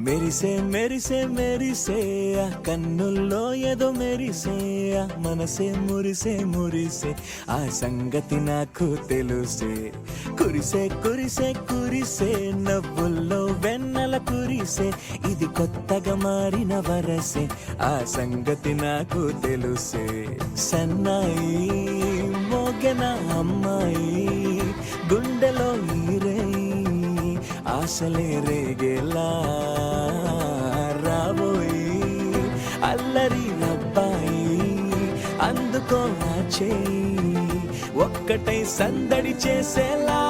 మెరిసే మెరిసే మెరిసే ఆ కన్నుల్లో ఏదో మెరిసే ఆ మనసే మురిసే మురిసే ఆ సంగతి నాకు తెలుసే. కురిసే కురిసే కురిసే నవ్వుల్లో వెన్నెల కురిసే ఇది కొత్తగా మారిన వరసే ఆ సంగతి నాకు తెలుసే. సన్నాయి మోగెన అమ్మాయి గుండెలో ఈరే ఆశలే రేగేలా రాబోయి అల్లరి అబ్బాయి అందుకో నా చేయి ఒక్కటై సందడి చేసేలా.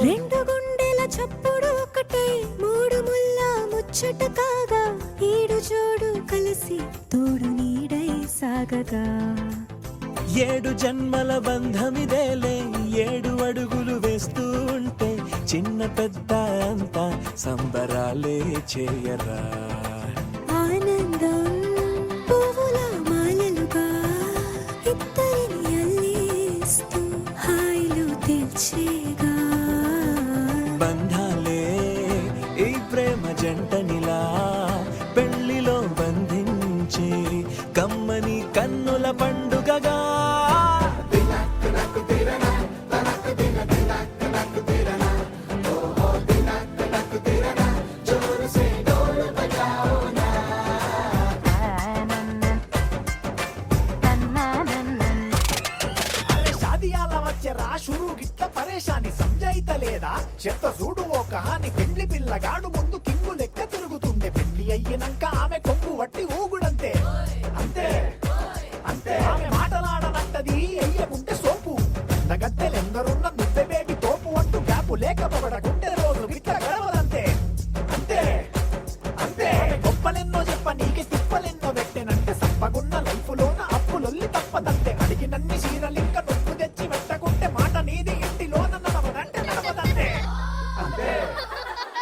రెండు గుండెల చప్పుడు ఒకటై మూడు ముల్ల ముచ్చట కాగా ఏడు జోడు కలిసి తోడు నీడై సాగగా ఏడు జన్మల బంధమిదేలే ఏడు అడుగులు వేస్తూ ఉంటే చిన్న పెద్ద అంతా సంబరాలే చేయరా. ఆనందం పువ్వుల మాలలుగా ఇద్దరిని అల్లేస్తూ హాయిలు తెల్చేగా బంధాలే ఈ ప్రేమ జంటనిలా పెళ్లిలో బంధించి కమ్మని కన్నుల పండుగగా. షురు గిట్ల పరేషాని సంజాయితలేదా చెత్త చూడు ఓ కహాని పెళ్లి పిల్లగాడు ముందు కింగు లెక్క తిరుగుతుండే పెళ్లి అయ్యినాక ఆమె కొంగు వట్టి ఊగుడంతే అంతే అంతే ఆమె మాటలాడనంటది అయ్యకుంటే సోపు నగత్తెలెందరున్న నువ్వే బేబీ తోపు అంటూ గ్యాపు లేకపోవడకుంటే రోజు గిట్ల గడవదంతే అంతే అంతే గొప్పలెన్నో చెప్ప నీకే తిప్పలెన్నో పెట్టెనంటే సప్పగున్న లైఫ్ లోన అప్పులొల్లి తప్పదంతే అడిగినన్ని చీరలింక నొప్పు తెచ్చి పెట్టకుంటే మాట నీది ఇంటిలోన నడవదంటే నడవదంతే అంతే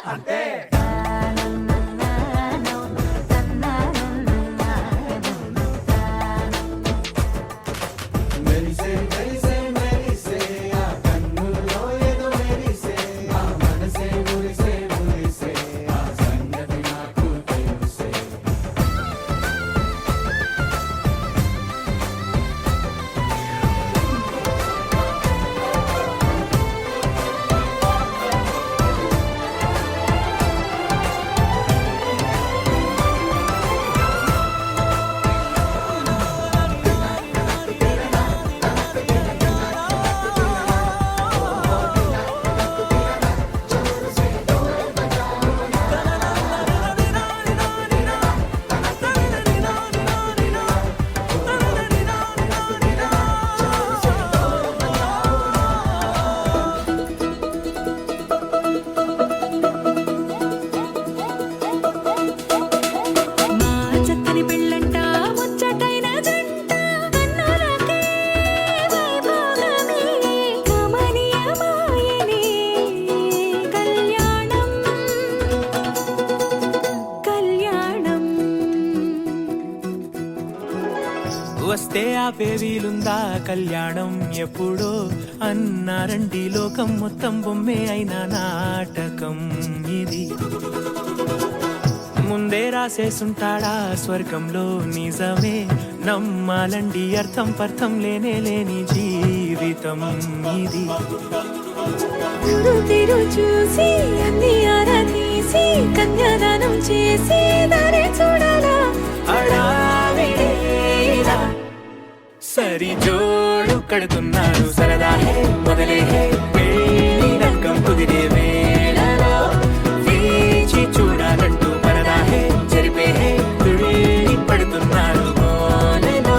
అంతే. వస్తే ఆపే వీలుందా కళ్యాణం ఎప్పుడో అన్నారండి లోకం మొత్తం బొమ్మే అయిన నాటకం ఇది ముందే రాసేసుంటాడా స్వర్గంలో నిజమే నమ్మాలండి అర్థం పర్థం లేని జీవితం ఇది తీరు చూసి అన్ని ఆరాధీసి కన్యాదానం చేసి దారి చూడాలా హడావిడిలా సరి జోడు కడుతున్నారు సరదా హే మొదలే హే పెళ్లి రంగం కుదిరే వేళలో వేచి చూడాలంటూ పరదా హే జరిపే హే తుళ్ళి పడుతున్నారు గోలలో.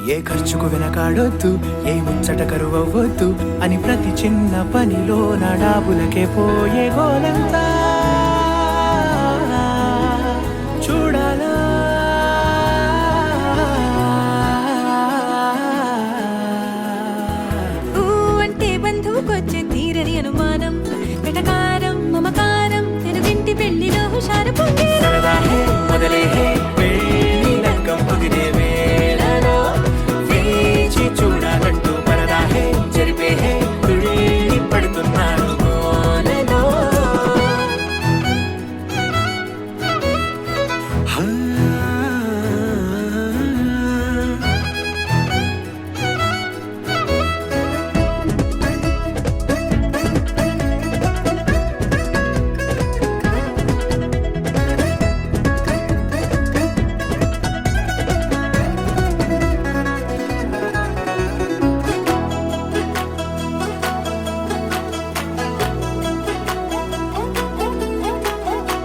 ఏ ఖర్చుకు వెనకాడొద్దు ఏ ముచ్చట కరువవ్వద్దు అని ప్రతి చిన్న పనిలో నా డాబులకే పోయే గోలంతా చూడాలా ఊ అంటే బంధువుకొచ్చే తీరని అనుమానం వెటకారం మమకారం తెలుగింటి పెళ్లిలో హుషారు పొంగే సరదా హే మొదలే హే పెళ్లి రంగం కుదిరే వేళలో వేచి చూడాలంటూ పరదా హే జరిపే హే తుళ్ళి పడుతున్నారు గోలలో.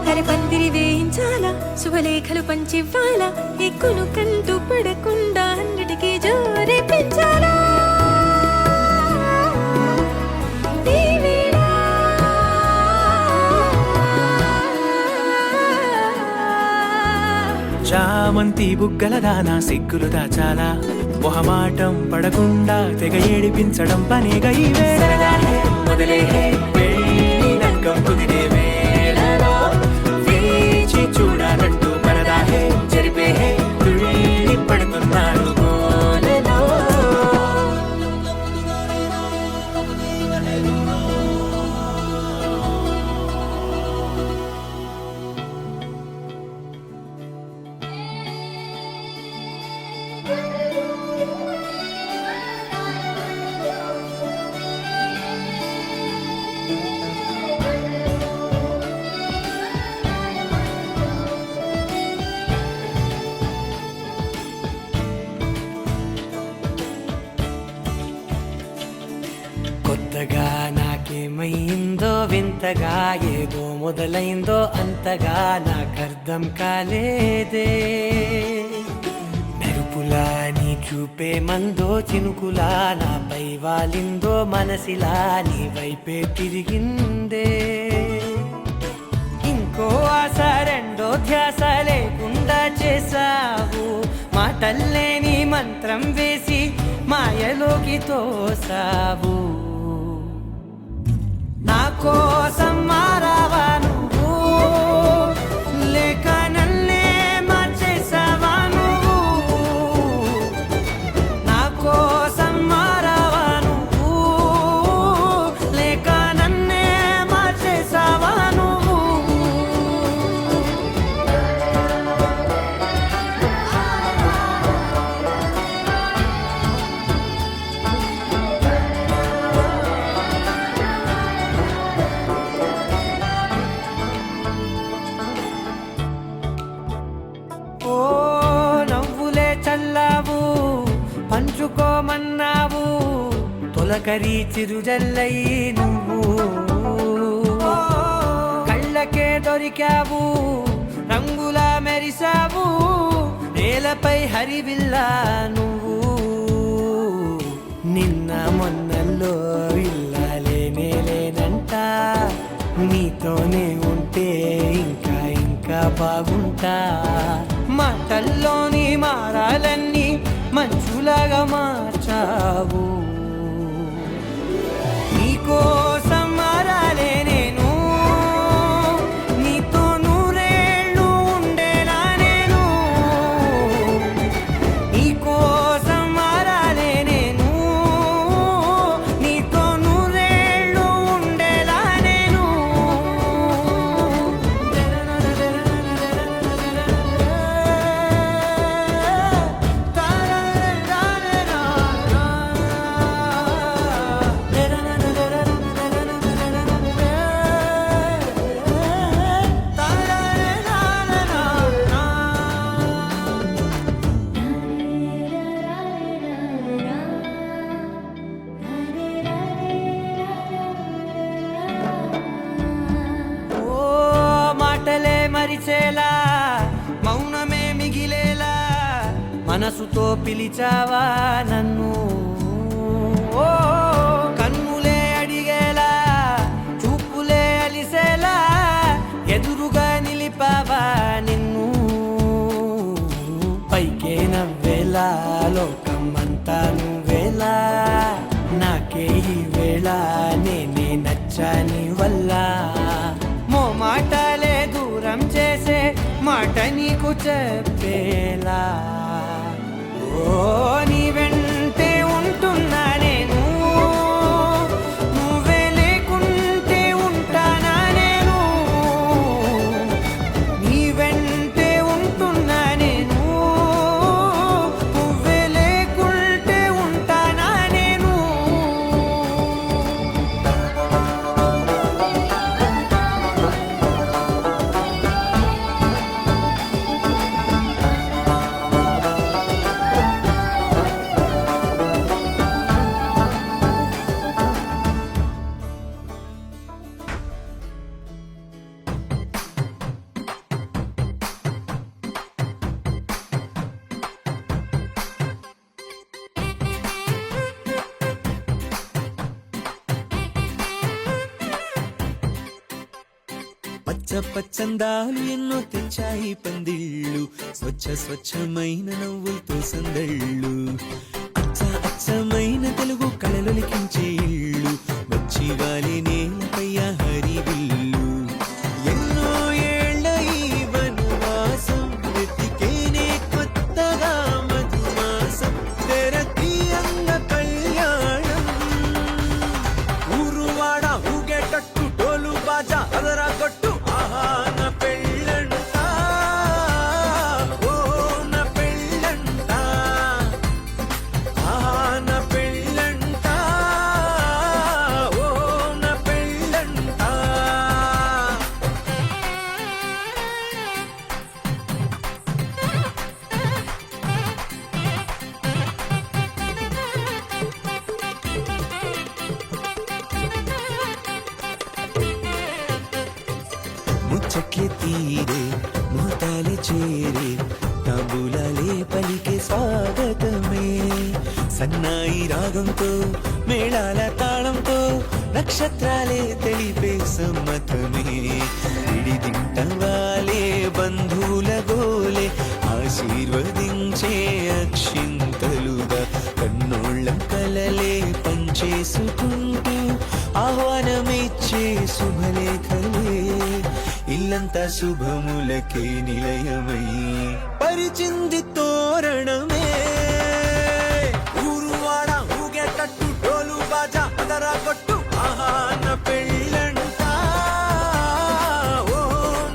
హరి పందిరి వేయించాలా శుభలేఖలు పంచివ్వాలా ఎక్కును కంటూ పడకుండా అన్నిటికీ జోరే పెంచాలా ఈ వేళ చామంతి బుగ్గల దానా సిగ్గులు దాచాలా మొహమాటం పడకుండా తెగ ఏడిపించడం పనేగా ఈ వేళ మొదలే హే పెళ్లి రంగం కుదిరే వేళలో వేచి చూడాలంటూ పరదా హే జరిపే హే తుళ్ళి పడుతున్నారు గోలలో. కొత్తగా నాకేమైందో వింతగా ఏదో మొదలైందో అంతగా నాకర్థం కాలేదే మెరుపులా నీ చూపే మందో చినుకులా నాపై వాలిందో మనసిలా నీ వైపే తిరిగిందే ఇంకో ఆశ రెండో ధ్యాస లేకుండా చేసావు మాటల్లే నీ మంత్రం వేసి మాయలోకి తోసావు నా కోసం మారావా నువ్వు లేక నన్నే మార్చేసావా నువ్వు నా కోసం మారావా నువ్వు లేక నన్నే మార్చేసావా నువ్వు ఓ నవ్వులే చల్లావు పంచుకోమన్నావు తొలకరి చిరుజల్లై నువ్వు కళ్ళకే దొరికావు రంగులా మెరిసావు నేలపై హరివిల్లా నువ్వు నిన్న మొన్నల్లో ఇల్లాలేనే లేనంట నీతో బాగుంటా మాటల్లోని మారాలన్నీ మంచులాగా మార్చావు నీకోసం మారాలే నేను నీతో నూరేళ్ళు ఉండేలా నేను నీకోసం మారాలే నేను నీతో నూరేళ్ళు ఉండేలా నేను ఓ మాటలే మరిచేలా మౌనమే మిగిలేలా మనసుతో పిలిచావా నన్ను ఓ కన్నులే అడిగేలా చూపులే అలిసేలా ఎదురుగా నిలిపావా నిన్ను పైకే నవ్వేలా లోకమంతా నువ్వేలా నాకే ఈ వేళ నేనే నచ్చాని వల్ల మో మాటలే దూరం చేసే మాట నీకు చెప్పేలా ఓ నీ వెంటే ఉంటున్నా నేను నువ్వే లేకుంటే ఉంటానా నేను నీ వెంటే ఉంటున్నా నేను నువ్వే లేకుంటే ఉంటానా నేను పచ్చ పచ్చందాలు ఎన్నో తెచ్చాయి పందిళ్ళు స్వచ్ఛమైన నవ్వులతో సందళ్ళు అచ్చమైన తెలుగు కళలొలికించే ఇళ్ళు వచ్చి వాలి నేలపై హరివిల్లు ఎన్నో ఏళ్ల ఈ వనవాసం వెతికేనే కొత్తగా మధుమాసం తెరతీయంగ కళ్యాణం ఊరువాడ ఊగేటట్టు డోలు బాజా అదరా కొట్టు ఆహా నా పెళ్ళంట ఓ నా పెళ్ళంట ఆహా నా పెళ్ళంట ఓ నా పెళ్ళంట ముచ్చట్లే తీరే ముహూర్తాలే చేరే తాంబూలాలే పలికే స్వాగతమే సన్నాయి రాగంతో మేళాల తాళంతో నక్షత్రాలే తెలిపే సమ్మతమే విడిదింటవాలే బంధువుల గోలే ఆశీర్వదించే అక్షింతలుగా కన్నోళ్ళ కలలే పంచేసుకుంటూ ఆహ్వానమిచ్చే శుభలేఖలే ఇల్లంతా శుభములకే నిలయమై పరిచింది తోరణమే ఊరువాడ ఊగేటట్టు డోలు బాజా అదరా కొట్టు ఆహా నా పెళ్ళంట ఓ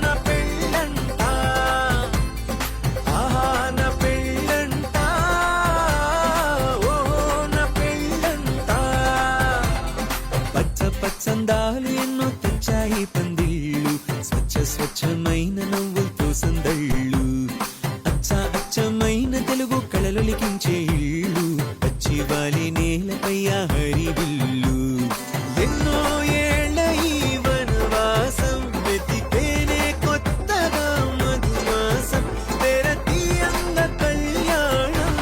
నా పెళ్ళంట ఆహా నా పెళ్ళంట ఓ నా పెళ్ళంట పచ్చ పచ్చందాలు ఎన్నో తెచ్చాయి పందిళ్ళు స్వచ్ఛమైన నవ్వులతో సందళ్ళు అచ్చమైన తెలుగు కళలొలికించే ఇళ్ళు వచ్చి వాలి నేలపై హరివిల్లు ఎన్నో ఏళ్ల ఈ వనవాసం వెతికేనే కొత్తగా మధుమాసం తెరతీయంగ కళ్యాణం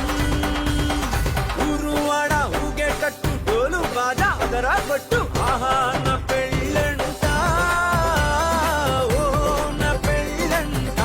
ఊరువాడ ఊగేటట్టు డోలు బాజా అదరా కొట్టు ఆహా నా పెళ్ళంట ఓ నా పెళ్ళంట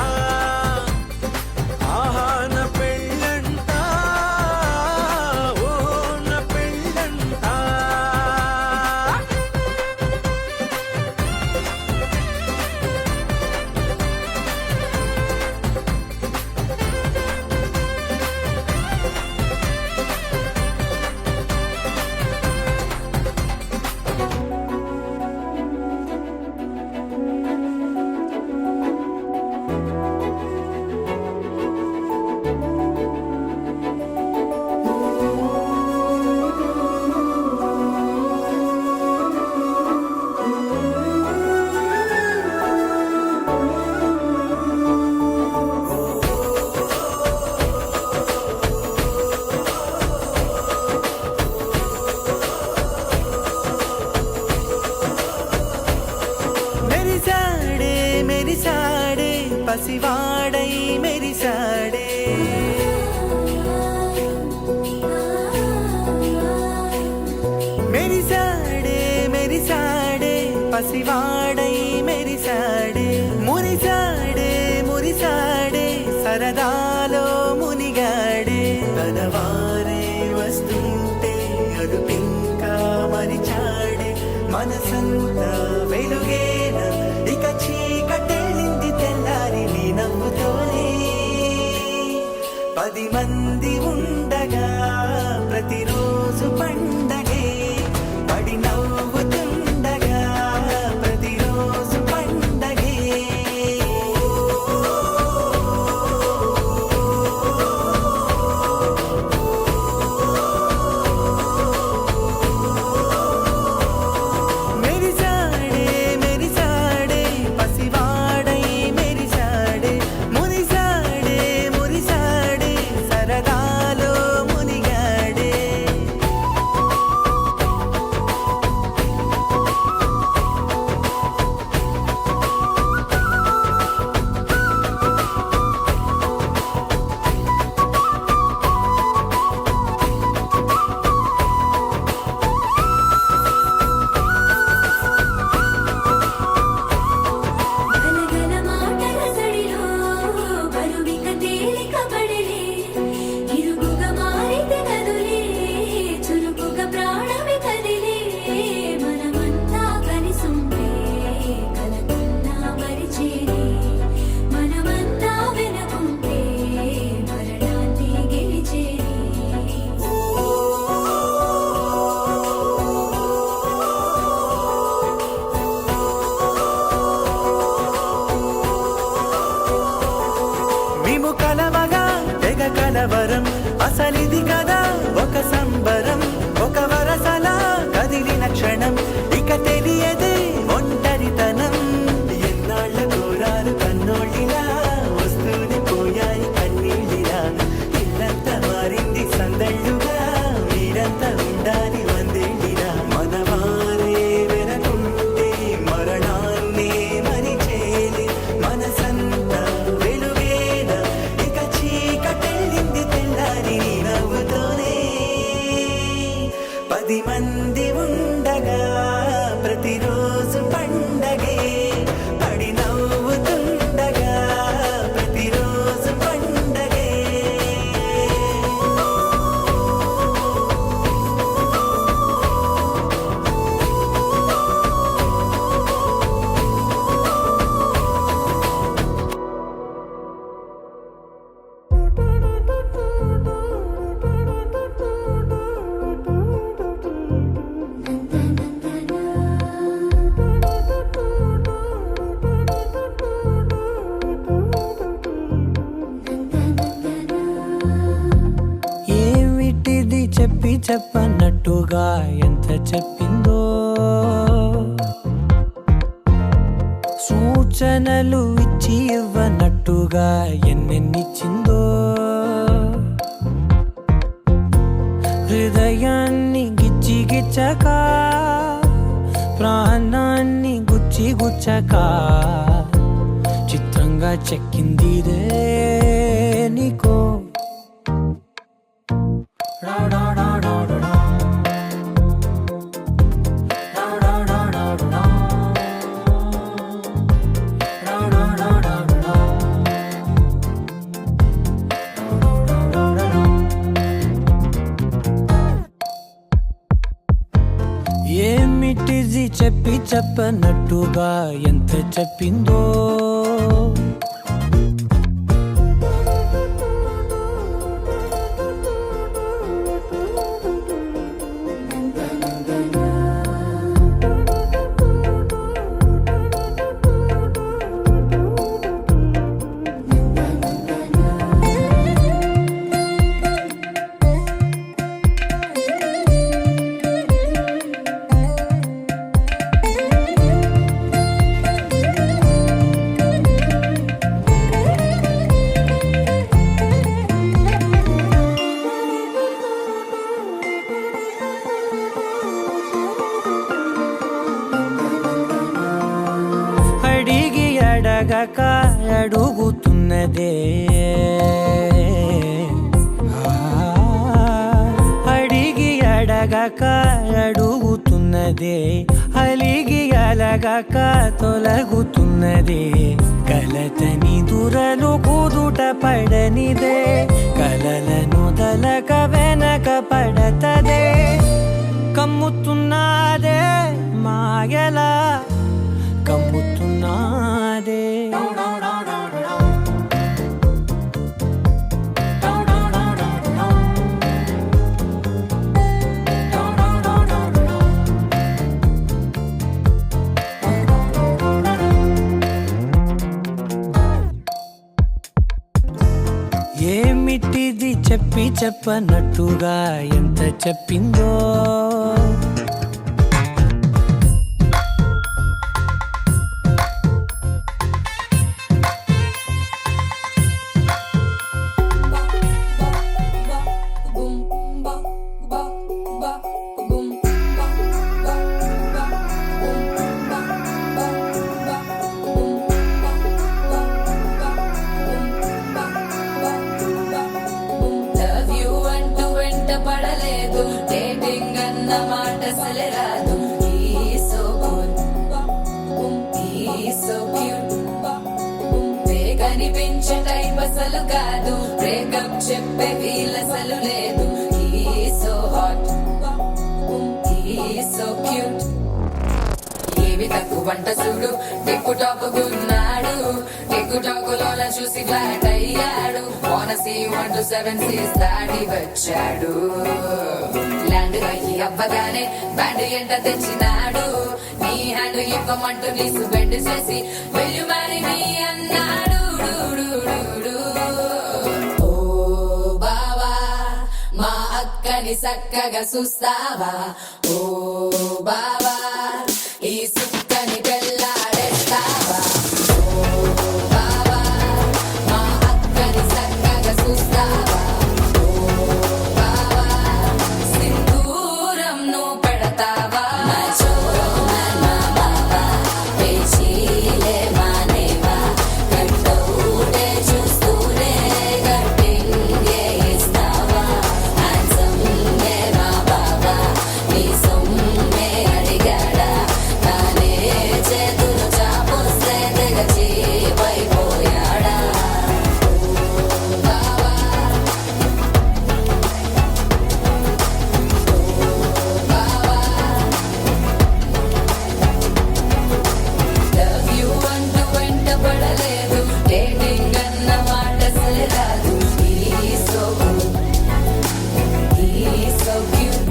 పసివాడై మెరిసాడే మురిసాడే మురిసాడే సరదాలో మునిగాడే తనవారే వస్తుంటే అదుపింకా మరిచాడే మనసంతా వెలుగేన ఇక చీకటెళ్ళింది తెల్లారి నీ నవ్వుతోనే 10 మంది ఉండగా ప్రతిరోజు పండగే పడి నవ్వుతుండగా ప్రతిరోజు పండగే మెరిసాడే మెరిసాడే పసివాడై మెరిసాడే మురిసాడే మురిసాడే సరదాలో మునిగాడే గలగల మాటల సడిలో బరువిక తేలిక పడలే ఇరుగుగా మారితే కదులే చురుకుగా ప్రాణమి కదిలే మనమంతా కలిసుంటే కలకన్నా మరిచేరే మనమంతా వెనకుంటే మరణాన్ని గెలిచేరే మేము కలవగా తెగ కలవరం అసలిది కదా ఒక సంబరం ఒక వరసలా కదిలిన క్షణం ఇక తెలియదే ఒంటరితనం ఎన్నాళ్ళ కోరాలు కన్నోళ్ళిలా వస్తూనే పోయాయి కన్నీళ్ళిలా ఇల్లంతా మారింది సందళ్ళుగా మీరంతా ఉండాలి వందేళ్ళిలా మనవారే వెనకుంటే మరణాన్నే మరిచేలే మనసంతా వెలుగేన ఇక చీకటెళ్ళింది తెల్లారి నీ నవ్వుతోనే 10 మంది ఉండగా ప్రతిరోజు పండగే పడి నవ్వుతుండగా ప్రతిరోజు పండగే ఏమిటిది చెప్పి చెప్పన్నట్టుగా ఎంత చెప్పిందో సూచనలు ఇచ్చి ఇవ్వనట్టుగా ఎన్నెన్నిచ్చిందో హృదయాన్ని గిచ్చి గిచ్చక ప్రాణాన్ని గుచ్చి గుచ్చక చిత్రంగా చెక్కిందిరే నీకో ఏమిటిది చెప్పి చెప్పనట్టుగా ఎంత చెప్పిందో అడగక అడుగుతున్నదే అడిగి అడగక అడుగుతున్నదే కమ్ముతున్నదే అలిగి అలగక తొలగుతున్నదే కలతని దురలు కుదుట పడనిదే కలలను దలక వెనక పడతదే కమ్ముతున్నదే మాయలా కమ్ముతున్నదే ఏమిటిది చెప్పి చెప్పనట్టుగా ఎంత చెప్పిందో లవ్ యూ అంటూ వెంట పడలేదు డేటింగ్ అన్న మాట అసలే రాదు సో గుడ్ సో క్యూట్ కనిపించే టైప్ అసలు కాదు బ్రేకప్ చెప్పే వీల్ అసలు లేదు సో హాట్ సో క్యూట్ ఏవి తక్కువ వంట చూడు టిక్కు టాక్ గున్నాడు టిక్కు టాక్ లోన చూసి ఫ్లాట్ అయ్యాడు బోనసీ 1 to 7 సీస్ దాటి వచ్చాడు ల్యాండ్ అయ్యి అవ్వగానే బ్యాండ్ ఎంట తెచ్చినాడు నీ హ్యాండ్ ఇవ్వమంటూ నీసు బెండ్ చేసి వెళ్ళు మరి నీ అన్నాడు ఓ బావా మా అక్కని చక్కగా చూస్తావా ఓ బావా ఈ సుక్కని పెళ్ళాడేస్తావా ఓ బావా మా అక్కని చక్కగా చూస్తావా ఓ బావా సింధూరం నువ్వు పెడతావా మా బావా పేచీలే మానేవా కట్టౌటే చూస్తూనే కట్టింగే ఇస్తావా హ్యాండ్సమ్గే మా బావా నీ సొమ్మే అడిగాడా తానే చేతులు చాపొస్తే తెగ చీపైపోయాడా ఓ బావా లవ్ యూ అంటూ వెంట పడలేదు డేటింగ్ అన్న మాట అసలే రాదు సో సో క్యూట్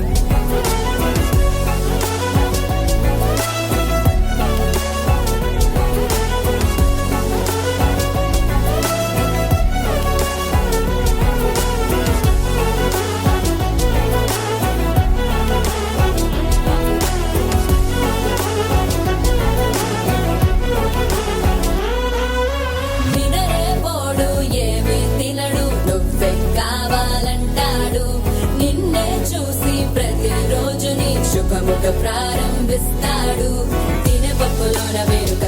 నినరే పోడు ఏమి తినడు నువ్వే కావాలంటాడు నిన్నే చూసి ప్రతిరోజు నీ శుభముఖ ప్రారంభిస్తాడు తినే పప్పులోన వేరుక